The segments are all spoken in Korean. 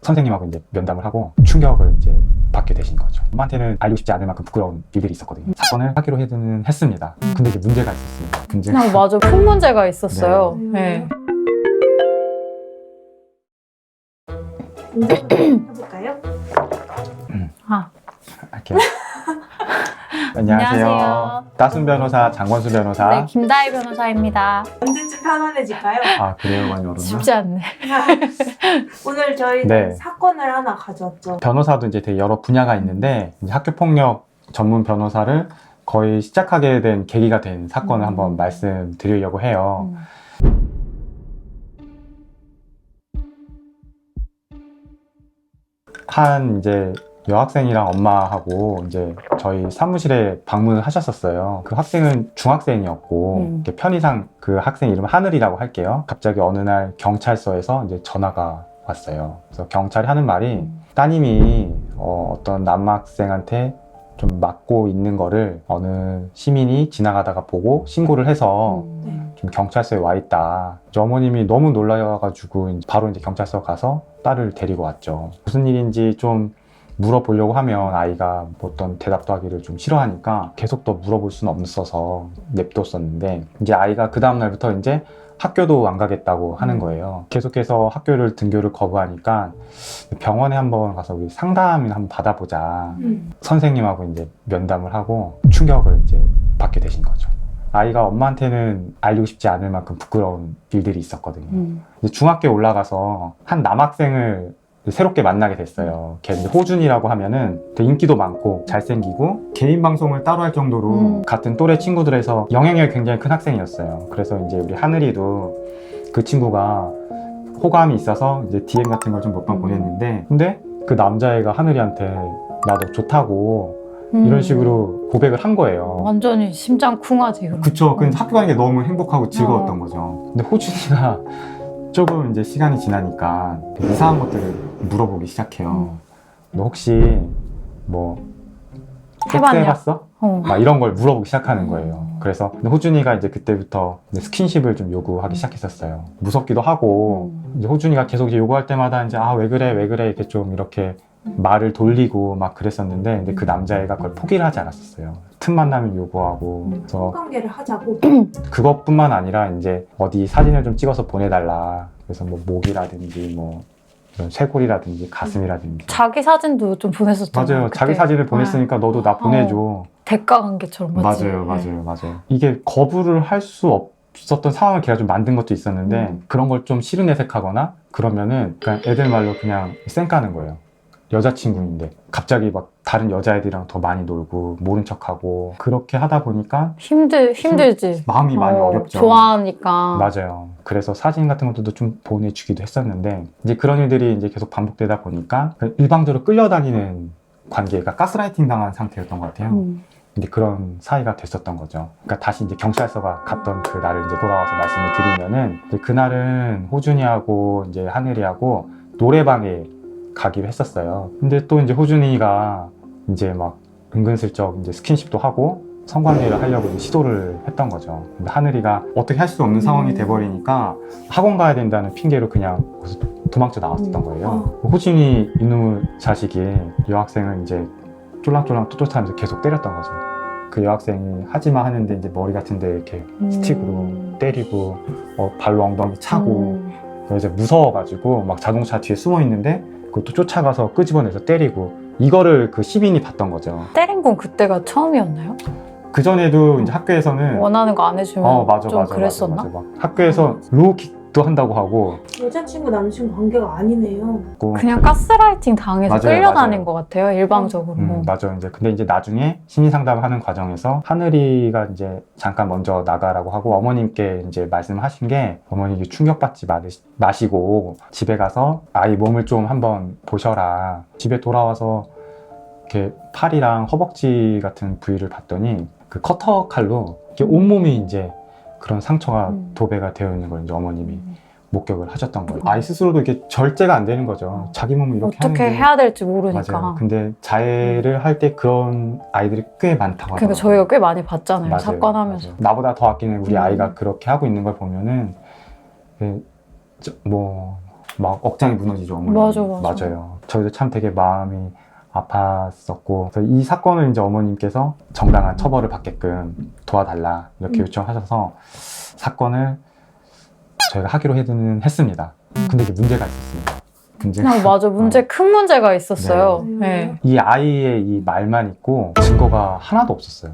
선생님하고 이제 면담을 하고 충격을 이제 받게 되신 거죠. 엄마한테는 알리고 싶지 않을 만큼 부끄러운 일들이 있었거든요. 사건을 하기로 했습니다. 근데 이제 문제가 있었습니다. 그냥 맞아, 큰 문제가 있었어요. 네. 해볼까요? 할게요. 안녕하세요. 따순 변호사, 장권수 변호사. 네, 김다희 변호사입니다. 언제쯤 편안해질까요? 아, 그래요? 많이 어렵나? 쉽지 않네. 오늘 저희는 네. 사건을 하나 가져왔죠. 변호사도 이제 되게 여러 분야가 있는데 이제 학교폭력 전문 변호사를 거의 시작하게 된 계기가 된 사건을 한번 말씀드리려고 해요. 한 이제 여학생이랑 엄마하고 이제 저희 사무실에 방문을 하셨었어요. 그 학생은 중학생이었고 이렇게 편의상 그 학생 이름 하늘이라고 할게요. 갑자기 어느 날 경찰서에서 이제 전화가 왔어요. 그래서 경찰이 하는 말이 따님이 어떤 남학생한테 좀 맞고 있는 거를 어느 시민이 지나가다가 보고 신고를 해서 좀 경찰서에 와 있다. 어머님이 너무 놀라가지고 바로 이제 경찰서 가서 딸을 데리고 왔죠. 무슨 일인지 좀 물어보려고 하면 아이가 어떤 대답도 하기를 좀 싫어하니까 계속 더 물어볼 수는 없어서 냅뒀었는데 이제 아이가 그 다음날부터 이제 학교도 안 가겠다고 하는 거예요. 계속해서 학교를 등교를 거부하니까 병원에 한번 가서 우리 상담을 한번 받아보자. 선생님하고 이제 면담을 하고 충격을 이제 받게 되신 거죠. 아이가 엄마한테는 알리고 싶지 않을 만큼 부끄러운 일들이 있었거든요. 이제 중학교에 올라가서 한 남학생을 새롭게 만나게 됐어요. 걔 이제 호준이라고 하면은 되게 인기도 많고 잘생기고 개인 방송을 따로 할 정도로 같은 또래 친구들에서 영향력이 굉장히 큰 학생이었어요. 그래서 이제 우리 하늘이도 그 친구가 호감이 있어서 이제 DM 같은 걸 좀 몇 번 보냈는데 근데 그 남자애가 하늘이한테 나 너 좋다고 이런 식으로 고백을 한 거예요. 완전히 심장 쿵하지. 그쵸. 근데 학교 가는 게 너무 행복하고 즐거웠던 거죠. 근데 호준이가 조금 이제 시간이 지나니까 이상한 것들을 물어보기 시작해요. 너 혹시 뭐 해봤냐? 해봤어? 막 이런 걸 물어보기 시작하는 거예요. 그래서 호준이가 이제 그때부터 이제 스킨십을 좀 요구하기 시작했었어요. 무섭기도 하고 이제 호준이가 계속 이제 요구할 때마다 이제 아 왜 그래 이렇게 좀 이렇게 말을 돌리고 막 그랬었는데 근데 그 남자애가 그걸 포기를 하지 않았었어요. 틈만 나면 요구하고 그래서 성관계를 하자고. 그것뿐만 아니라 이제 어디 사진을 좀 찍어서 보내달라. 그래서 뭐 목이라든지 뭐 이런 쇄골이라든지 가슴이라든지. 자기 사진도 좀 보냈었잖아요. 맞아요. 그때. 자기 사진을 보냈으니까 너도 나 보내줘. 대가 관계처럼 맞지? 맞아요. 이게 거부를 할 수 없었던 상황을 걔가 좀 만든 것도 있었는데 그런 걸 좀 싫은내색하거나 그러면은 그냥 애들 말로 그냥 쌩까는 거예요. 여자친구인데 갑자기 막 다른 여자애들이랑 더 많이 놀고 모른 척하고 그렇게 하다 보니까 힘들지. 마음이 많이 어렵죠. 좋아하니까. 맞아요. 그래서 사진 같은 것도 좀 보내주기도 했었는데 이제 그런 일들이 이제 계속 반복되다 보니까 일방적으로 끌려다니는 관계가 가스라이팅 당한 상태였던 것 같아요. 근데 그런 사이가 됐었던 거죠. 그러니까 다시 이제 경찰서가 갔던 그 날을 이제 돌아와서 말씀을 드리면은 이제 그날은 호준이하고 이제 하늘이하고 노래방에 가기로 했었어요. 근데 또 이제 호준이가 이제 막 은근슬쩍 이제 스킨십도 하고 성관계를 하려고 시도를 했던 거죠. 근데 하늘이가 어떻게 할 수 없는 상황이 돼버리니까 학원 가야 된다는 핑계로 그냥 도망쳐 나왔었던 거예요. 호준이 이놈의 자식이 여학생을 이제 쫄랑쫄랑 쫓아다니면서 계속 때렸던 거죠. 그 여학생이 하지마 하는데 이제 머리 같은데 이렇게 스틱으로 때리고 발로 엉덩이 차고 이제 무서워가지고 막 자동차 뒤에 숨어 있는데 그것도 쫓아가서 끄집어내서 때리고 이거를 그 시민이 봤던 거죠. 때린 건 그때가 처음이었나요? 그 전에도 이제 학교에서는 원하는 거 안 해주면 맞아. 그랬었나? 막 학교에서 로우킥도 한다고 하고 여자친구 남친구 관계가 아니네요. 그냥 가스라이팅 당해서 맞아요, 끌려다닌 맞아요. 것 같아요. 일방적으로. 맞아. 이제 근데 이제 나중에 심리 상담을 하는 과정에서 하늘이가 이제 잠깐 먼저 나가라고 하고 어머님께 이제 말씀하신 게 어머니 충격받지 마시고 집에 가서 아이 몸을 좀 한번 보셔라. 집에 돌아와서 이렇게 팔이랑 허벅지 같은 부위를 봤더니 그 커터 칼로 이렇게 온몸이 이제 그런 상처가 도배가 되어 있는 걸 이제 어머님이 목격을 하셨던 거예요. 아이 스스로도 이게 절제가 안 되는 거죠. 자기 몸을 이렇게 어떻게 하는데. 해야 될지 모르니까. 맞아요. 근데 자해를 할 때 그런 아이들이 꽤 많다고 하더라고요. 그러니까 저희가 꽤 많이 봤잖아요. 맞아요. 사건 하면서. 맞아요. 나보다 더 아끼는 우리 아이가 그렇게 하고 있는 걸 보면은 뭐 막 억장이 무너지죠. 어머니. 맞아. 맞아요. 저희도 참 되게 마음이 아팠었고, 그래서 이 사건을 이제 어머님께서 정당한 처벌을 받게끔 도와달라 이렇게 요청하셔서 사건을 저희가 하기로 했습니다. 근데 이게 문제가 있었습니다. 맞아. 큰 문제가 있었어요. 네. 이 아이의 이 말만 있고 증거가 하나도 없었어요.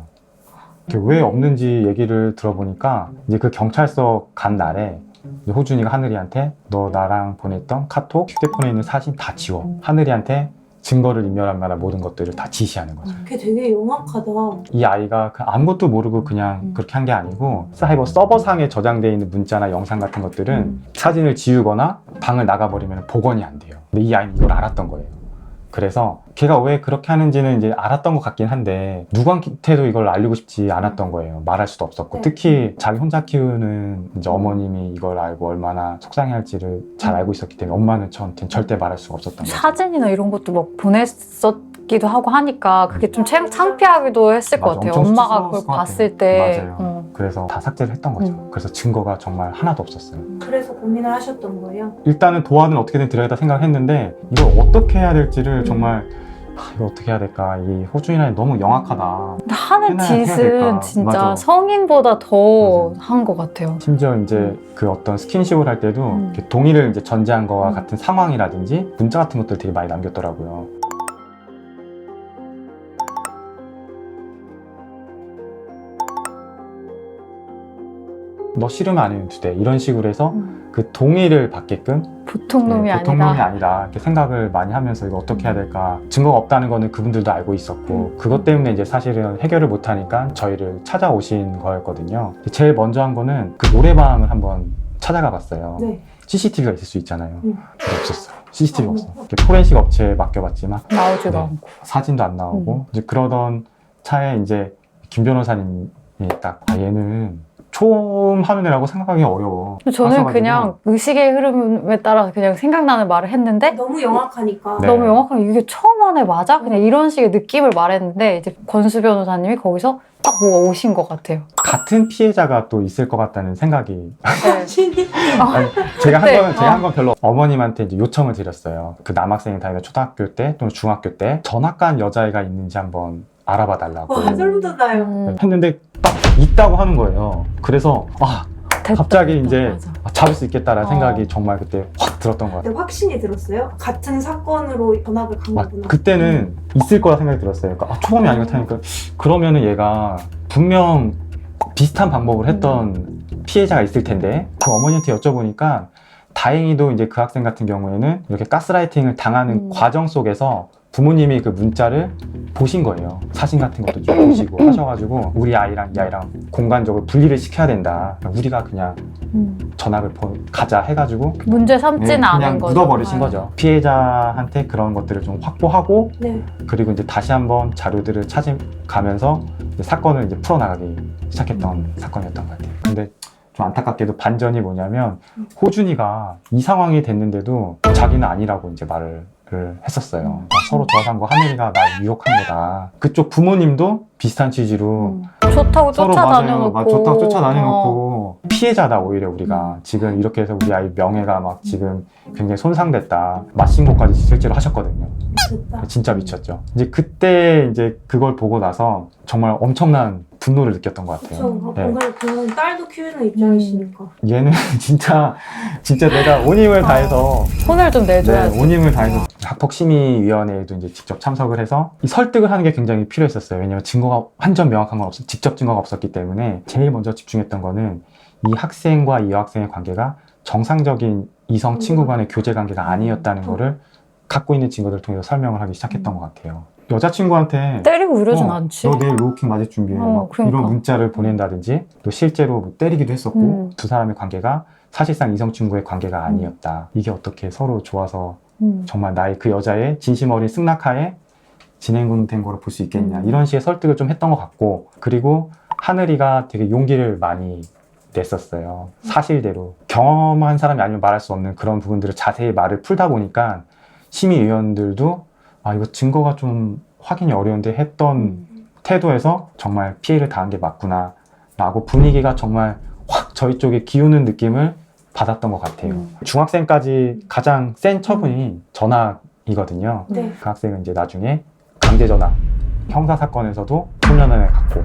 왜 없는지 얘기를 들어보니까 이제 그 경찰서 간 날에 이제 호준이가 하늘이한테 너 나랑 보냈던 카톡, 휴대폰에 있는 사진 다 지워. 하늘이한테 증거를 인멸할 만한 모든 것들을 다 지시하는 거죠. 그게 되게 영악하다. 이 아이가 아무것도 모르고 그냥 그렇게 한 게 아니고 사이버 서버상에 저장되어 있는 문자나 영상 같은 것들은 사진을 지우거나 방을 나가버리면 복원이 안 돼요. 근데 이 아이는 이걸 알았던 거예요. 그래서 걔가 왜 그렇게 하는지는 이제 알았던 것 같긴 한데 누구한테도 이걸 알리고 싶지 않았던 거예요. 말할 수도 없었고. 네. 특히 자기 혼자 키우는 이제 어머님이 이걸 알고 얼마나 속상해할지를 잘 알고 있었기 때문에 엄마는 저한테는 절대 말할 수가 없었던 거죠. 사진이나 이런 것도 막 보냈었기도 하고 하니까 그게 좀 창피하기도 했을 것 맞아, 같아요. 엄청 엄마가 그걸 쑥스러웠을 것 봤을 같아요. 때. 맞아요. 그래서 다 삭제를 했던 거죠. 그래서 증거가 정말 하나도 없었어요. 그래서 고민을 하셨던 거예요? 일단은 도안은 어떻게든 드려야겠다 생각했는데 이걸 어떻게 해야 될지를 정말 이거 어떻게 해야 될까. 이 호준이라니 너무 영악하다. 근데 하는 해야 짓은 될까. 진짜 맞아. 성인보다 더 맞아. 한 것 같아요. 심지어 이제 그 어떤 스킨십을 할 때도 이렇게 동의를 이제 전제한 거와 같은 상황이라든지 문자 같은 것들 되게 많이 남겼더라고요. 너 싫으면 안 해도 돼. 이런 식으로 해서 그 동의를 받게끔 보통 놈이 보통 아니다. 놈이 아니다. 이렇게 생각을 많이 하면서 이거 어떻게 해야 될까. 증거가 없다는 거는 그분들도 알고 있었고 그것 때문에 이제 사실은 해결을 못 하니까 저희를 찾아오신 거였거든요. 제일 먼저 한 거는 그 노래방을 한번 찾아가 봤어요. 네. CCTV가 있을 수 있잖아요. 근데 없었어요. CCTV가 어머. 없어. 이렇게 포렌식 업체에 맡겨봤지만 나오지도 네. 않고. 사진도 안 나오고 이제 그러던 차에 이제 김 변호사님이 딱 얘는 처음 하는 애라고 생각하기 어려워. 저는 하셔가지고 그냥 의식의 흐름에 따라 그냥 생각나는 말을 했는데 너무 영악하니까. 네. 너무 영악하게 이게 처음 한 애 맞아? 그냥 이런 식의 느낌을 말했는데 이제 권수 변호사님이 거기서 딱 뭐가 오신 것 같아요. 같은 피해자가 또 있을 것 같다는 생각이 자신이 아니, 제가 한 네. 건 제가 한 건 별로 어머님한테 이제 요청을 드렸어요. 그 남학생이 다니는 초등학교 때 또는 중학교 때 전학간 여자애가 있는지 한번 알아봐 달라고 와 소름 돋아요. 했는데 딱 있다고 하는 거예요. 그래서 됐다, 갑자기 됐다, 이제 맞아. 잡을 수 있겠다라는 어. 생각이 정말 그때 확 들었던 것 같아요. 근데 확신이 들었어요? 같은 사건으로 전학을 간 거구나. 그때는 있을 거라 생각이 들었어요. 그러니까 초범이 아닌 것 같으니까 그러면은 얘가 분명 비슷한 방법을 했던 피해자가 있을 텐데 그 어머니한테 여쭤보니까 다행히도 이제 그 학생 같은 경우에는 이렇게 가스라이팅을 당하는 과정 속에서 부모님이 그 문자를 보신 거예요. 사진 같은 것도 좀 보시고 하셔가지고 우리 아이랑 이 아이랑 공간적으로 분리를 시켜야 된다. 우리가 그냥 전학을 가자 해가지고 문제 삼지는 그냥 않은 거죠. 묻어버리신 네. 거죠. 피해자한테 그런 것들을 좀 확보하고 네. 그리고 이제 다시 한번 자료들을 찾아가면서 이제 사건을 이제 풀어나가기 시작했던 사건이었던 것 같아요. 근데 좀 안타깝게도 반전이 뭐냐면 호준이가 이 상황이 됐는데도 자기는 아니라고 이제 말을 했었어요. 서로 좋아서 한 거 하늘이가 날 유혹한 거다. 그쪽 부모님도 비슷한 취지로 좋다고 서로 쫓아다녀놓고 맞아요. 좋다고 쫓아다녀놓고 피해자다 오히려 우리가 지금 이렇게 해서 우리 아이 명예가 막 지금 굉장히 손상됐다. 맞신고까지 실제로 하셨거든요. 됐다. 진짜 미쳤죠. 이제 그때 이제 그걸 보고 나서 정말 엄청난 분노를 느꼈던 것 같아요. 그렇죠. 네. 오늘 그런 딸도 키우는 입장이시니까. 얘는 진짜 내가 온 힘을 다해서 손을 좀 내줘야지. 온 힘을 다해서 학폭심의위원회에도 이제 직접 참석을 해서 이 설득을 하는 게 굉장히 필요했었어요. 왜냐면 증거가 완전 명확한 건 직접 증거가 없었기 때문에 제일 먼저 집중했던 거는 이 학생과 이 여학생의 관계가 정상적인 이성 친구 간의 교제 관계가 아니었다는 거를 갖고 있는 증거들을 통해서 설명을 하기 시작했던 것 같아요. 여자친구한테 때리고 이러진 않지. 너 내일 로우킹 맞을 준비해. 막 그러니까. 이런 문자를 보낸다든지 또 실제로 뭐 때리기도 했었고 두 사람의 관계가 사실상 이성 친구의 관계가 아니었다. 이게 어떻게 서로 좋아서 정말 나의 그 여자의 진심 어린 승낙하에 진행된 거를 볼 수 있겠냐. 이런 식의 설득을 좀 했던 것 같고 그리고 하늘이가 되게 용기를 많이 냈었어요. 사실대로. 경험한 사람이 아니면 말할 수 없는 그런 부분들을 자세히 말을 풀다 보니까 심의위원들도 이거 증거가 좀 확인이 어려운데 했던 태도에서 정말 피해를 당한 게 맞구나 라고 분위기가 정말 확 저희 쪽에 기우는 느낌을 받았던 것 같아요. 중학생까지 가장 센 처분이 전학이거든요. 네. 그 학생은 이제 나중에 강제 전학, 형사 사건에서도 소년원에 갔고,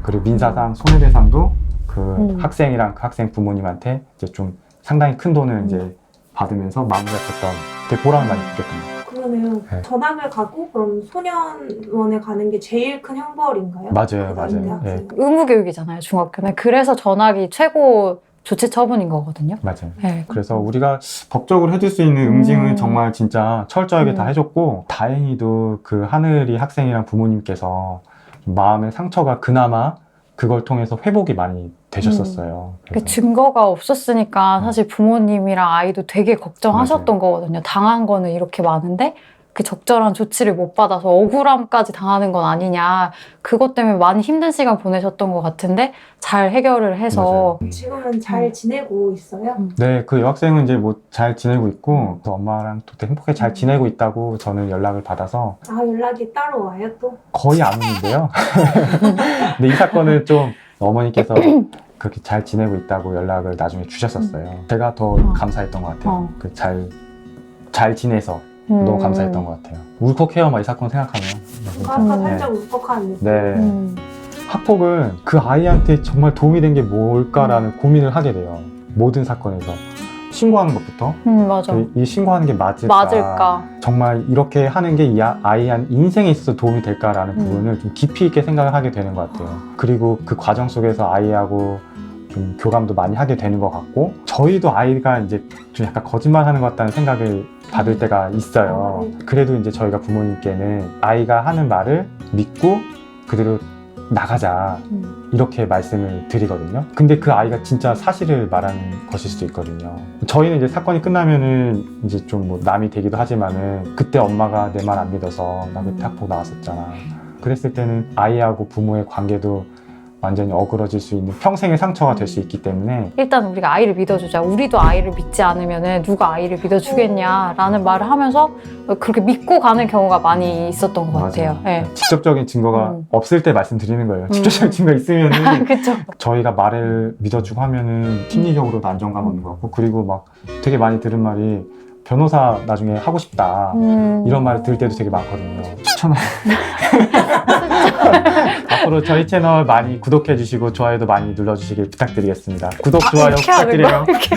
그리고 민사상 손해배상도 그 학생이랑 그 학생 부모님한테 이제 좀 상당히 큰 돈을 이제 받으면서 마무리했었던 되게 보람을 많이 느꼈던 것 같아요. 그러네요. 네. 전학을 가고 그럼 소년원에 가는 게 제일 큰 형벌인가요? 맞아요, 그 맞아요. 대학생. 예. 의무교육이잖아요, 중학교는. 그래서 전학이 최고 조치 처분인 거거든요. 맞아요. 네. 그래서 우리가 법적으로 해줄 수 있는 응징은 정말 진짜 철저하게 다 해줬고, 다행히도 그 하늘이 학생이랑 부모님께서 좀 마음의 상처가 그나마 그걸 통해서 회복이 많이 되셨었어요. 그 그래서 증거가 없었으니까 사실 부모님이랑 아이도 되게 걱정하셨던 거거든요. 당한 거는 이렇게 많은데 그 적절한 조치를 못 받아서 억울함까지 당하는 건 아니냐. 그것 때문에 많이 힘든 시간 보내셨던 것 같은데 잘 해결을 해서 맞아요. 지금은 잘 지내고 있어요? 네, 그 여학생은 이제 뭐 잘 지내고 있고, 또 엄마랑 또 되게 행복하게 잘 지내고 있다고 저는 연락을 받아서 아, 연락이 따로 와요 또? 거의 안 오는데요. 근데 이 사건은 좀 어머니께서 그렇게 잘 지내고 있다고 연락을 나중에 주셨었어요. 제가 더 감사했던 것 같아요. 그 잘 지내서 너무 감사했던 것 같아요. 울컥해요, 막 이 사건 생각하면. 아까 살짝 울컥한 느낌. 네. 학폭은 그 아이한테 정말 도움이 된 게 뭘까라는 고민을 하게 돼요. 모든 사건에서. 신고하는 것부터. 맞아. 이 신고하는 게 맞을까? 맞을까? 정말 이렇게 하는 게 이 아이한 인생에 있어서 도움이 될까라는 부분을 좀 깊이 있게 생각을 하게 되는 것 같아요. 그리고 그 과정 속에서 아이하고 좀 교감도 많이 하게 되는 것 같고, 저희도 아이가 이제 좀 약간 거짓말하는 것 같다는 생각을 받을 때가 있어요. 그래도 이제 저희가 부모님께는 아이가 하는 말을 믿고 그대로 나가자, 이렇게 말씀을 드리거든요. 근데 그 아이가 진짜 사실을 말하는 것일 수도 있거든요. 저희는 이제 사건이 끝나면은 이제 좀 뭐 남이 되기도 하지만은, 그때 엄마가 내 말 안 믿어서 나 그때 학폭 나왔었잖아, 그랬을 때는 아이하고 부모의 관계도 완전히 어그러질 수 있는 평생의 상처가 될 수 있기 때문에, 일단 우리가 아이를 믿어주자. 우리도 아이를 믿지 않으면 누가 아이를 믿어주겠냐라는 말을 하면서 그렇게 믿고 가는 경우가 많이 있었던 것 같아요. 네. 직접적인 증거가 없을 때 말씀드리는 거예요. 직접적인 증거 있으면은 그쵸. 저희가 말을 믿어주고 하면은 심리적으로도 안정감 얻는 것 같고, 그리고 막 되게 많이 들은 말이 변호사 나중에 하고 싶다, 이런 말을 들을 때도 되게 많거든요. 추천해요. 앞으로 저희 채널 많이 구독해 주시고 좋아요도 많이 눌러주시길 부탁드리겠습니다. 구독, 좋아요 이렇게 하는 부탁드려요. 거야? 이렇게.